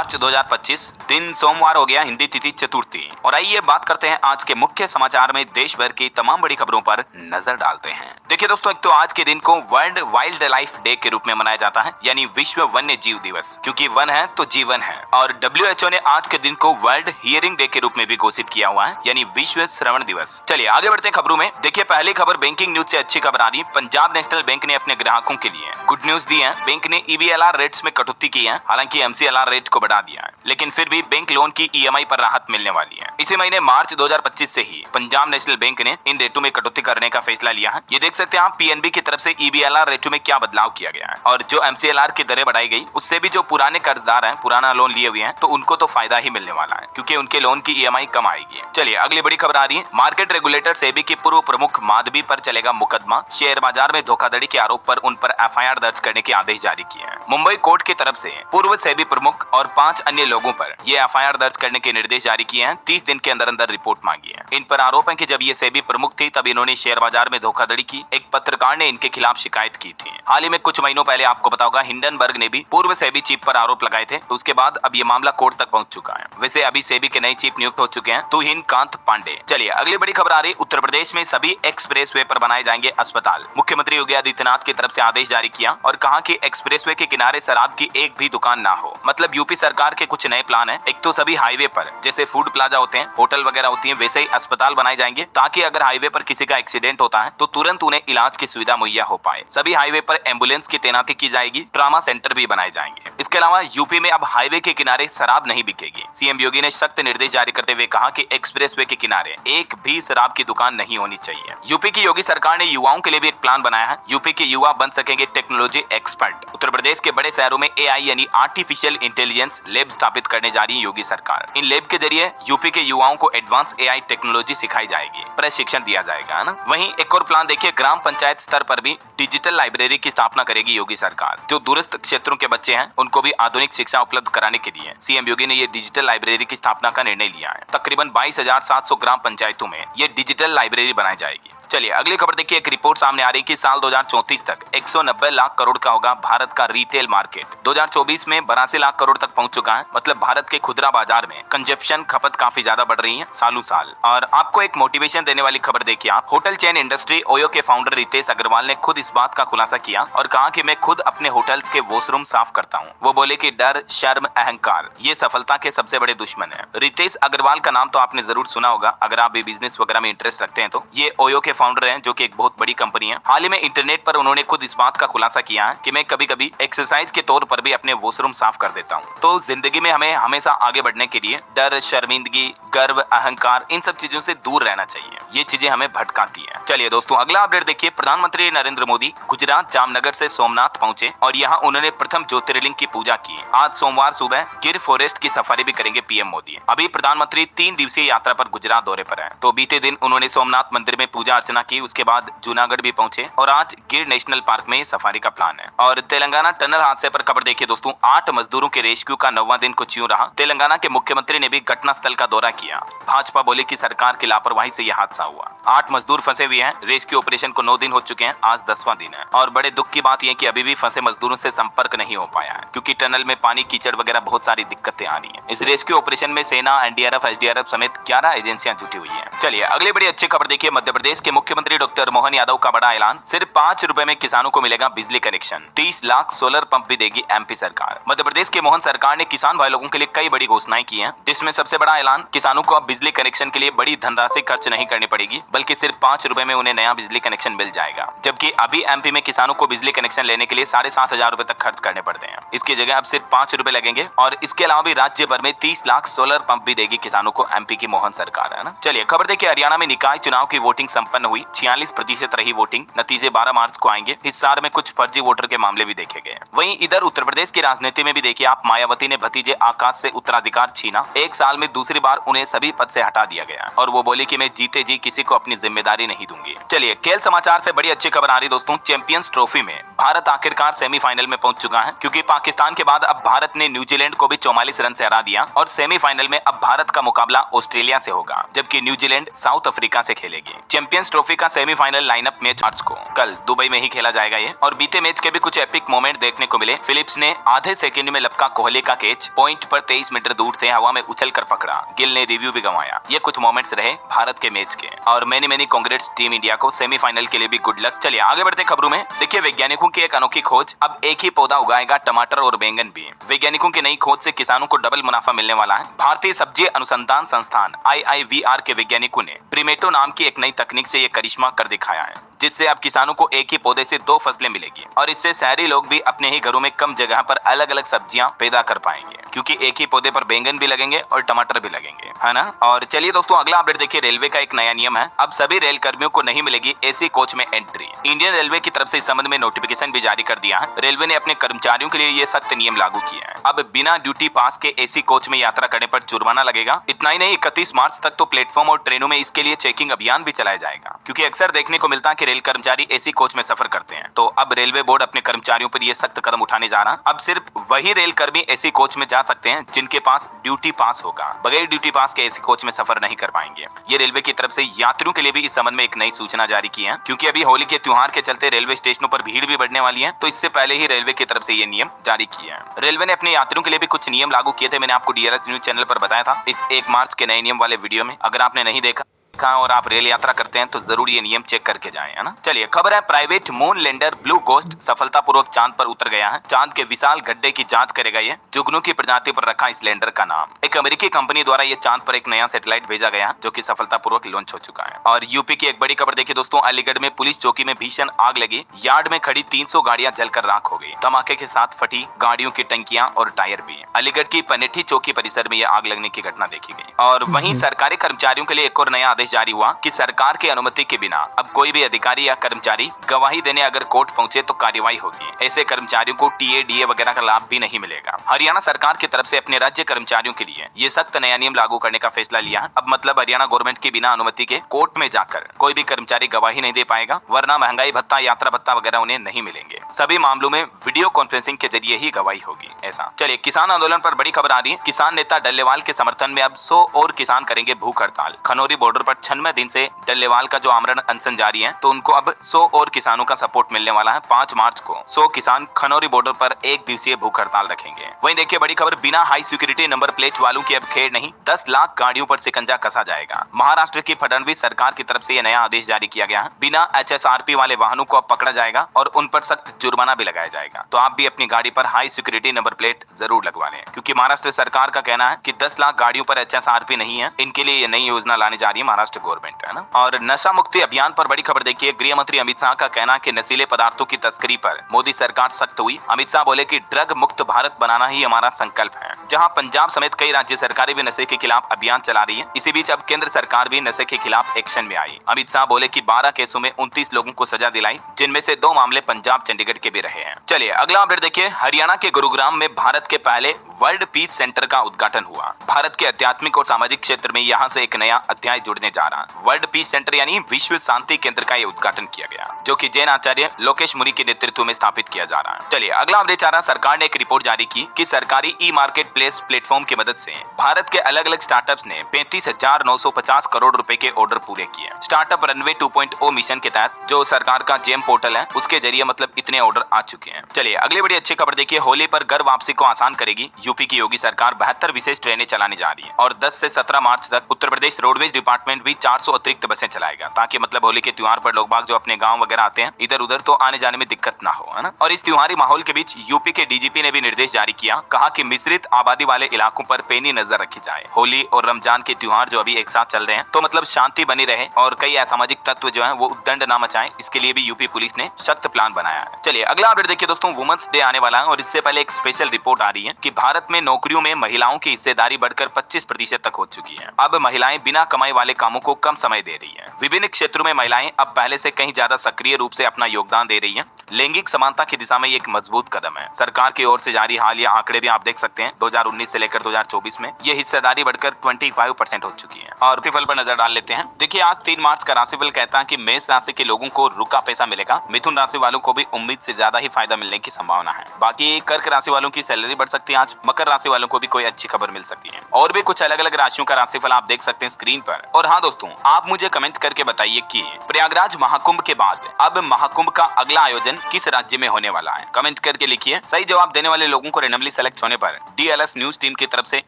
मार्च 2025 दिन सोमवार हो गया, हिंदी तिथि चतुर्थी। और आइए बात करते हैं आज के मुख्य समाचार में देश भर की तमाम बड़ी खबरों पर नजर डालते हैं। देखिए दोस्तों, एक तो आज के दिन को वर्ल्ड वाइल्ड लाइफ डे के रूप में मनाया जाता है, यानी विश्व वन्य जीव दिवस, क्योंकि वन है तो जीवन है। और WHO ने आज के दिन को वर्ल्ड हियरिंग डे के रूप में भी घोषित किया हुआ है, यानी विश्व श्रवण दिवस। चलिए आगे बढ़ते हैं खबरों में। देखिए पहली खबर बैंकिंग न्यूज से अच्छी खबर आ रही है। पंजाब नेशनल बैंक ने अपने ग्राहकों के लिए गुड न्यूज दी है। बैंक ने EBLR रेट्स में कटौती की है, हालांकि MCLR रेट को बढ़ा दिया है, लेकिन फिर भी बैंक लोन की EMI पर राहत मिलने वाली है। इसी महीने मार्च 2025 से ही पंजाब नेशनल बैंक ने इन रेटों में कटौती करने का फैसला लिया है। ये देख सकते हैं आप PNB की तरफ से EBLR रेटों में क्या बदलाव किया गया है, और जो MCLR की दरें बढ़ाई गई उससे भी जो पुराने कर्जदार हैं, पुराना लोन लिए हुए हैं, तो उनको तो फायदा ही मिलने वाला है, क्योंकि उनके लोन की EMI कम आएगी। चलिए अगली बड़ी खबर आ रही है। मार्केट रेगुलेटर सेबी की पूर्व प्रमुख माधवी पर चलेगा मुकदमा। शेयर बाजार में धोखाधड़ी के आरोप पर उन पर FIR दर्ज करने के आदेश जारी किए हैं। मुंबई कोर्ट की तरफ से पूर्व सेबी प्रमुख और 5 अन्य लोगों पर ये FIR दर्ज करने के निर्देश जारी किए हैं। 30 दिन के अंदर अंदर रिपोर्ट मांगी है। इन पर आरोप है कि जब ये सेबी प्रमुख थी तब इन्होंने शेयर बाजार में धोखाधड़ी की। एक पत्रकार ने इनके खिलाफ शिकायत की थी। हाल ही में कुछ महीनों पहले आपको पता होगा हिंडनबर्ग ने भी पूर्व सेबी चीफ पर आरोप लगाए थे, तो उसके बाद अब ये मामला कोर्ट तक पहुंच चुका है। वैसे अभी सेबी के नए चीफ नियुक्त हो चुके हैं, तुहिन कांत पांडे। चलिए अगली बड़ी खबर आ रही। उत्तर प्रदेश में सभी एक्सप्रेसवे पर बनाए जाएंगे अस्पताल। मुख्यमंत्री योगी आदित्यनाथ की तरफ से आदेश जारी किया और कहा कि एक्सप्रेसवे के किनारे शराब की एक भी दुकान ना हो। मतलब यूपी सरकार के कुछ नए प्लान है। एक तो सभी हाईवे पर जैसे फूड प्लाजा होते हैं, होटल वगैरह होती है, वैसे ही अस्पताल बनाए जाएंगे, ताकि अगर हाईवे पर किसी का एक्सीडेंट होता है तो तुरंत उन्हें इलाज की सुविधा मुहैया हो पाए। सभी हाईवे पर एम्बुलेंस की तैनाती की जाएगी। ट्रामा सेंटर भी बनाए जाएंगे। इसके अलावा यूपी में अब हाईवे के किनारे शराब नहीं बिकेगी। CM योगी ने सख्त निर्देश जारी करते हुए कहा कि एक्सप्रेसवे के किनारे एक भी शराब की दुकान नहीं होनी चाहिए। यूपी की योगी सरकार ने युवाओं के लिए भी एक प्लान बनाया है। यूपी के युवा बन सकेंगे टेक्नोलॉजी एक्सपर्ट। उत्तर प्रदेश के बड़े शहरों में AI यानी आर्टिफिशियल इंटेलिजेंस लैब स्थापित करने जा रही है योगी सरकार। इन लैब के जरिए यूपी के युवाओं को एडवांस AI टेक्नोलॉजी सिखाई जाएगी, प्रशिक्षण दिया जाएगा, है ना। वहीं एक और प्लान देखिए, ग्राम पंचायत स्तर पर भी डिजिटल लाइब्रेरी की स्थापना करेगी योगी सरकार। जो दूरस्थ क्षेत्रों के बच्चे हैं उनको भी आधुनिक शिक्षा उपलब्ध कराने के लिए CM योगी ने ये डिजिटल लाइब्रेरी की स्थापना का निर्णय लिया है। तकरीबन 22,700 ग्राम पंचायतों में ये डिजिटल लाइब्रेरी बनाई जाएगी। चलिए अगली खबर देखिए। एक रिपोर्ट सामने आ रही है कि साल 2034 तक 190 लाख करोड़ का होगा भारत का रिटेल मार्केट। 2024 में 82 लाख करोड़ तक पहुंच चुका है। मतलब भारत के खुदरा बाजार में कंजप्शन खपत काफी ज्यादा बढ़ रही है सालों साल। और आपको एक मोटिवेशन देने वाली खबर देखिए आप। होटल चेन इंडस्ट्री ओयो के फाउंडर रितेश अग्रवाल ने खुद इस बात का खुलासा किया और कहा कि मैं खुद अपने होटल्स के वॉशरूम साफ करता हूँ। वो बोले कि डर, शर्म, अहंकार ये सफलता के सबसे बड़े दुश्मन है। रितेश अग्रवाल का नाम तो आपने जरूर सुना होगा अगर आप भी बिजनेस वगैरह में इंटरेस्ट रखते हैं तो। ये ओयो के फाउंडर हैं, जो कि एक बहुत बड़ी कंपनी है। हाल ही में इंटरनेट पर उन्होंने खुद इस बात का खुलासा किया है कि मैं कभी कभी एक्सरसाइज के तौर पर भी अपने वॉशरूम साफ कर देता हूँ। तो जिंदगी में हमें हमेशा आगे बढ़ने के लिए डर, शर्मिंदगी, गर्व, अहंकार इन सब चीजों से दूर रहना चाहिए। ये चीजें हमें भटकाती है। चलिए दोस्तों अगला अपडेट देखिए। प्रधानमंत्री नरेंद्र मोदी गुजरात जामनगर से सोमनाथ पहुंचे और यहाँ उन्होंने प्रथम ज्योतिर्लिंग की पूजा की। आज सोमवार सुबह गिर फॉरेस्ट की सफारी भी करेंगे PM मोदी। अभी प्रधानमंत्री 3 दिवसीय यात्रा पर गुजरात दौरे पर है। तो बीते दिन उन्होंने सोमनाथ मंदिर में पूजा अर्चना की, उसके बाद जूनागढ़ भी पहुंचे और आज गिर नेशनल पार्क में सफारी का प्लान है। और तेलंगाना टनल हादसे पर खबर देखिए दोस्तों। 8 मजदूरों के रेस्क्यू का 9वां दिन कुछ यूं रहा। तेलंगाना के मुख्यमंत्री ने भी घटना स्थल का दौरा किया। भाजपा बोले कि सरकार की लापरवाही से यह हादसा हुआ। 8 मजदूर फंसे हुए हैं। रेस्क्यू ऑपरेशन को 9 दिन हो चुके हैं, आज 10वां दिन है। और बड़े दुख की बात यह कि अभी भी फंसे मजदूरों से संपर्क नहीं हो पाया है, क्योंकि टनल में पानी, कीचड़ वगैरह बहुत सारी दिक्कतें आ रही है। इस रेस्क्यू ऑपरेशन में सेना, NDRF, SDRF समेत 11 एजेंसियां जुटी हुई है। चलिए अगली बड़ी अच्छी खबर देखिए। मध्य प्रदेश के मुख्यमंत्री डॉक्टर मोहन यादव का बड़ा ऐलान। सिर्फ 5 रुपए में किसानों को मिलेगा बिजली कनेक्शन। 30 लाख सोलर पंप भी देगी MP सरकार। मध्य प्रदेश के मोहन सरकार ने किसान भाई लोगों के लिए कई बड़ी घोषणाएं की हैं, जिसमें सबसे बड़ा ऐलान, किसानों को अब बिजली कनेक्शन के लिए बड़ी धनराशि खर्च नहीं करनी पड़ेगी, बल्कि सिर्फ 5 रुपए में उन्हें नया बिजली कनेक्शन मिल जाएगा। जबकि अभी MP में किसानों को बिजली कनेक्शन लेने के लिए 7,500 रुपए तक खर्च करने पड़ते हैं। इसकी जगह अब सिर्फ 5 रुपए लगेंगे। और इसके अलावा भी राज्य भर में 30 लाख सोलर पंप भी देगी किसानों को MP की मोहन सरकार, है ना। चलिए खबर देखिए। हरियाणा में निकाय चुनाव की वोटिंग संपन्न हुई। 46% रही वोटिंग। नतीजे 12 मार्च को आएंगे। इस सार में कुछ फर्जी वोटर के मामले भी देखे गए। वहीं इधर उत्तर प्रदेश की राजनीति में भी देखिए आप, मायावती ने भतीजे आकाश से उत्तराधिकार छीना। एक साल में दूसरी बार उन्हें उन्हें सभी पद से हटा दिया गया और वो बोली कि मैं जीते जी किसी को अपनी जिम्मेदारी नहीं दूंगी। चलिए खेल समाचार से बड़ी अच्छी खबर आ रही दोस्तों, चैंपियंस ट्रॉफी में भारत आखिरकार सेमीफाइनल में पहुंच चुका है, क्योंकि पाकिस्तान के बाद अब भारत ने न्यूजीलैंड को भी 44 रन से हरा दिया और सेमीफाइनल में अब भारत का मुकाबला ऑस्ट्रेलिया से होगा, जबकि न्यूजीलैंड साउथ अफ्रीका से खेलेगी। चैंपियंस ट्रॉफी का सेमीफाइनल लाइनअप मैच मार्च को कल दुबई में ही खेला जाएगा ये। और बीते मैच के भी कुछ एपिक मोमेंट देखने को मिले। फिलिप्स ने आधे सेकंड में लपका कोहली का कैच पॉइंट पर 23 मीटर दूर थे हवा में उछल कर पकड़ा, गिल ने रिव्यू भी गंवाया। ये कुछ मोमेंट्स रहे भारत के मैच के। और मैनी कांग्रेट्स टीम इंडिया को सेमीफाइनल के लिए भी गुड लक। चलिए आगे बढ़ते खबरों में। देखिए वैज्ञानिकों की एक अनोखी खोज, अब एक ही पौधा उगाएगा टमाटर और बैंगन भी। वैज्ञानिकों की नई खोज से किसानों को डबल मुनाफा मिलने वाला है। भारतीय सब्जी अनुसंधान संस्थान IIVR के वैज्ञानिकों ने प्रीमेटो नाम की एक नई तकनीक से ये करिश्मा कर दिखाया है, जिससे अब किसानों को एक ही पौधे से 2 फसलें मिलेगी और इससे शहरी लोग भी अपने ही घरों में कम जगह पर अलग अलग सब्जियां पैदा कर पाएंगे, क्योंकि एक ही पौधे पर बैंगन भी लगेंगे और टमाटर भी लगेंगे, है ना। और चलिए दोस्तों अगला अपडेट देखिए, रेलवे का एक नया नियम है, अब सभी रेल कर्मियों को नहीं मिलेगी एसी कोच में एंट्री। इंडियन रेलवे की तरफ से इस संबंध में नोटिफिकेशन भी जारी कर दिया है। रेलवे ने अपने कर्मचारियों के लिए ये सख्त नियम लागू किया है। अब बिना ड्यूटी पास के एसी कोच में यात्रा करने पर जुर्माना लगेगा। इतना ही नहीं, 31 मार्च तक तो प्लेटफॉर्म और ट्रेनों में इसके लिए चेकिंग अभियान भी चलाया जाएगा, क्योंकि अक्सर देखने को मिलता है कि रेल कर्मचारी एसी कोच में सफर करते हैं। तो अब रेलवे बोर्ड अपने कर्मचारियों पर यह सख्त कदम उठाने जा रहा है। अब सिर्फ वही रेल कर्मी एसी कोच में जा सकते हैं जिनके पास ड्यूटी पास होगा। बगैर ड्यूटी पास के एसी कोच में सफर नहीं कर पाएंगे। ये रेलवे की तरफ से यात्रियों के लिए भी इस संबंध में एक नई सूचना जारी की है, क्योंकि अभी होली के त्योहार के चलते रेलवे स्टेशनों पर भीड़ भी बढ़ने वाली है। तो इससे पहले ही रेलवे की तरफ से ये नियम जारी किया है। रेलवे ने अपने यात्रियों के लिए भी कुछ नियम लागू किए थे, मैंने आपको DRS न्यूज चैनल पर बताया था इस 1 मार्च के नए नियम वाले वीडियो में। अगर आपने नहीं देखा और आप रेल यात्रा करते हैं तो जरूर ये नियम चेक करके जाएं, है ना। चलिए खबर है, private moon lander blue ghost सफलतापूर्वक चांद पर उतर गया है। चांद के विशाल गड्ढे की जांच करेगा ये। जुगनू की प्रजाति पर रखा इस लैंडर का नाम। एक अमेरिकी कंपनी द्वारा ये चांद पर एक नया सैटेलाइट भेजा गया, जो कि सफलतापूर्वक लॉन्च हो चुका है। और यूपी की एक बड़ी खबर देखिए दोस्तों, अलीगढ़ में पुलिस चौकी में भीषण आग लगी। यार्ड में खड़ी 300 गाड़ियां जलकर राख हो गई। धमाके के साथ फटी गाड़ियों की टंकियां और टायर भी। अलीगढ़ की पनेठी चौकी परिसर में यह आग लगने की घटना देखी गई। और वहीं सरकारी कर्मचारियों के लिए एक और नया आदेश जारी हुआ कि सरकार की अनुमति के बिना अब कोई भी अधिकारी या कर्मचारी गवाही देने अगर कोर्ट पहुंचे तो कार्रवाई होगी। ऐसे कर्मचारियों को TA DA वगैरह का लाभ भी नहीं मिलेगा। हरियाणा सरकार की तरफ से अपने राज्य कर्मचारियों के लिए ये सख्त नया नियम लागू करने का फैसला लिया है। अब मतलब हरियाणा गवर्नमेंट के बिना अनुमति के कोर्ट में जाकर कोई भी कर्मचारी गवाही नहीं दे पाएगा, वरना महंगाई भत्ता, यात्रा भत्ता वगैरह उन्हें नहीं मिलेंगे। सभी मामलों में वीडियो कॉन्फ्रेंसिंग के जरिए ही गवाही होगी। ऐसा। चलिए किसान आंदोलन पर बड़ी खबर आ रही है। किसान नेता डल्लेवाल के समर्थन में अब 100 और किसान करेंगे भूख हड़ताल। खनौरी बॉर्डर पर 96 दिन से डल्लेवाल का जो आमरण अनशन जारी है, तो उनको अब 100 और किसानों का सपोर्ट मिलने वाला है। 5 मार्च को 100 किसान खनौरी बॉर्डर पर 1 दिवसीय भूख हड़ताल रखेंगे। वहीं देखिए बड़ी खबर, बिना हाई सिक्योरिटी नंबर प्लेट वालों की अब खेड़ नहीं, 10 लाख गाड़ियों पर शिकंजा कसा जाएगा। महाराष्ट्र की फडणवीस सरकार की तरफ से यह नया आदेश जारी किया गया है। बिना HSRP वाले वाहनों को अब पकड़ा जाएगा और उन पर सख्त जुर्माना भी लगाया जाएगा। तो आप भी अपनी गाड़ी पर हाई सिक्योरिटी नंबर प्लेट जरूर लगवा लें, क्योंकि महाराष्ट्र सरकार का कहना है कि 10 लाख गाड़ियों पर HSRP नहीं है। इनके लिए ये नई योजना लाने जा रही है महाराष्ट्र गवर्नमेंट, है ना। और नशा मुक्ति अभियान पर बड़ी खबर देखिए, गृह मंत्री अमित शाह का कहना है कि नशीले पदार्थों की तस्करी पर मोदी सरकार सख्त हुई। अमित शाह बोले कि ड्रग मुक्त भारत बनाना ही हमारा संकल्प है। जहां पंजाब समेत कई राज्य सरकारें भी नशे के खिलाफ अभियान चला रही है, इसी बीच अब केंद्र सरकार भी नशे के खिलाफ एक्शन में आई। अमित शाह बोले कि 12 केसों में 29 लोगों को सजा दिलाई, जिनमें से 2 मामले पंजाब चंडीगढ़ के भी रहे हैं। चलिए अगला अपडेट देखिए, हरियाणा के गुरुग्राम में भारत के पहले वर्ल्ड पीस सेंटर का उद्घाटन हुआ। भारत के आध्यात्मिक और सामाजिक क्षेत्र में यहाँ से एक नया अध्याय जुड़ने जा रहा है। वर्ल्ड पीस सेंटर यानी विश्व शांति केंद्र का ये उद्घाटन किया गया, जो कि जैन आचार्य लोकेश मुनि के नेतृत्व में स्थापित किया जा रहा है। चलिए अगला अपडेट आ रहा है, सरकार ने एक रिपोर्ट जारी की कि सरकारी ई-मार्केट प्लेस प्लेटफॉर्म की मदद से भारत के अलग अलग स्टार्टअप्स ने 35,950 करोड़ रुपए के ऑर्डर पूरे किए। स्टार्टअप रनवे 2.0 मिशन के तहत जो सरकार का जेम पोर्टल है, उसके जरिए मतलब इतने ऑर्डर आ चुके हैं। चलिए अगली बड़ी अच्छी खबर देखिए, होली पर घर वापसी को आसान करेगी यूपी की योगी सरकार। 72 विशेष ट्रेनें चलाने जा रही है और 10 से 17 मार्च तक उत्तर प्रदेश रोडवेज डिपार्टमेंट भी 400 अतिरिक्त बसें चलाएगा, ताकि मतलब होली के त्योहार पर लोग बाग जो अपने गांव वगैरह आते हैं इधर उधर, तो आने जाने में दिक्कत ना हो, है ना। और इस त्योहारी माहौल के बीच यूपी के DGP ने भी निर्देश जारी किया, कहा कि मिश्रित आबादी वाले इलाकों पर पैनी नजर रखी जाए। होली और रमजान के त्योहार जो अभी एक साथ चल रहे हैं, तो मतलब शांति बनी रहे और कई असामाजिक तत्व जो है वो उद्दंड ना मचाएं, इसके लिए भी यूपी पुलिस ने सख्त प्लान बनाया है। चलिए अगला अपडेट देखिए दोस्तों, वुमेन्स डे आने वाला है और इससे पहले एक स्पेशल रिपोर्ट आ रही है कि भारत में नौकरियों में महिलाओं की हिस्सेदारी बढ़कर 25% तक हो चुकी है। अब महिलाएं बिना कमाई वाले काम कामों को कम समय दे रही है। विभिन्न क्षेत्रों में महिलाएं अब पहले से कहीं ज्यादा सक्रिय रूप से अपना योगदान दे रही हैं। लैंगिक समानता की दिशा में ये एक मजबूत कदम है। सरकार की ओर से जारी हालिया आंकड़े भी आप देख सकते हैं। 2019 से लेकर 2024 में ये हिस्सेदारी बढ़कर 25% हो चुकी है। और राशिफल पर नजर डाल लेते हैं। देखिए, आज 3 मार्च का राशिफल कहता है कि मेष राशि के लोगों को रुका पैसा मिलेगा। मिथुन राशि वालों को भी उम्मीद से ज्यादा ही फायदा मिलने की संभावना है। बाकी कर्क राशि वालों की सैलरी बढ़ सकती है आज। मकर राशि वालों को भी कोई अच्छी खबर मिल सकती है। और भी कुछ अलग अलग राशियों का राशिफल आप देख सकते हैं स्क्रीन पर। और हाँ दोस्तों, आप मुझे कमेंट करके बताइए कि प्रयागराज महाकुंभ के बाद अब महाकुंभ का अगला आयोजन किस राज्य में होने वाला है। कमेंट करके लिखिए। सही जवाब देने वाले लोगों को रैंडमली सेलेक्ट होने पर DLS न्यूज टीम की तरफ से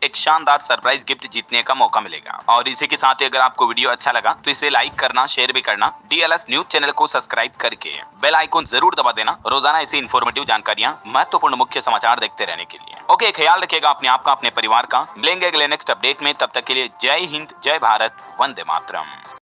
एक शानदार सरप्राइज गिफ्ट जीतने का मौका मिलेगा। और इसी के साथ ही अगर आपको वीडियो अच्छा लगा तो इसे लाइक करना, शेयर भी करना। DLS न्यूज चैनल को सब्सक्राइब करके बेल आइकन जरूर दबा देना रोजाना ऐसी इन्फॉर्मेटिव जानकारियां, महत्वपूर्ण मुख्य समाचार देखते रहने के लिए। ओके, ख्याल रखिएगा अपने आप का, अपने परिवार का। मिलेंगे अगले नेक्स्ट अपडेट में। तब तक के लिए जय हिंद, जय भारत, वंदे मातरम।